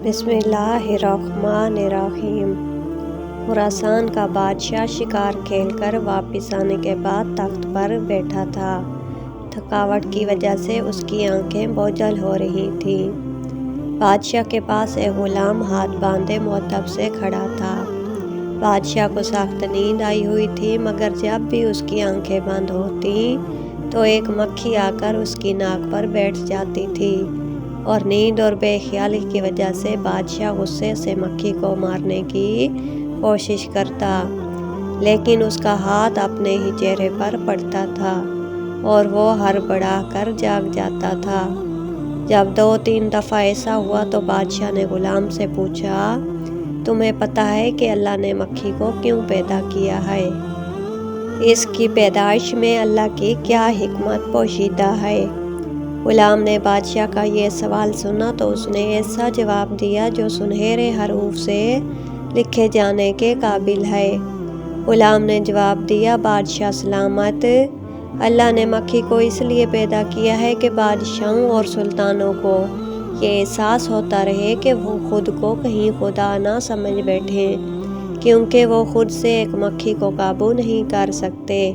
بسم اللہ الرحمن الرحیم۔ خراسان کا بادشاہ شکار کھیل کر واپس آنے کے بعد تخت پر بیٹھا تھا۔ تھکاوٹ کی وجہ سے اس کی آنکھیں بوجھل ہو رہی تھیں۔ بادشاہ کے پاس ایک غلام ہاتھ باندھے مؤدب سے کھڑا تھا۔ بادشاہ کو سخت نیند آئی ہوئی تھی، مگر جب بھی اس کی آنکھیں بند ہوتی تو ایک مکھی آ کر اس کی ناک پر بیٹھ جاتی تھی، اور نیند اور بے خیالی کی وجہ سے بادشاہ غصے سے مکھی کو مارنے کی کوشش کرتا، لیکن اس کا ہاتھ اپنے ہی چہرے پر پڑتا تھا اور وہ ہڑبڑا کر جاگ جاتا تھا۔ جب 2-3 دفعہ ایسا ہوا تو بادشاہ نے غلام سے پوچھا، تمہیں پتہ ہے کہ اللہ نے مکھی کو کیوں پیدا کیا ہے؟ اس کی پیدائش میں اللہ کی کیا حکمت پوشیدہ ہے؟ غلام نے بادشاہ کا یہ سوال سنا تو اس نے ایسا جواب دیا جو سنہرے حروف سے لکھے جانے کے قابل ہے۔ غلام نے جواب دیا، بادشاہ سلامت، اللہ نے مکھی کو اس لیے پیدا کیا ہے کہ بادشاہوں اور سلطانوں کو یہ احساس ہوتا رہے کہ وہ خود کو کہیں خدا نہ سمجھ بیٹھیں، کیونکہ وہ خود سے ایک مکھی کو قابو نہیں کر سکتے۔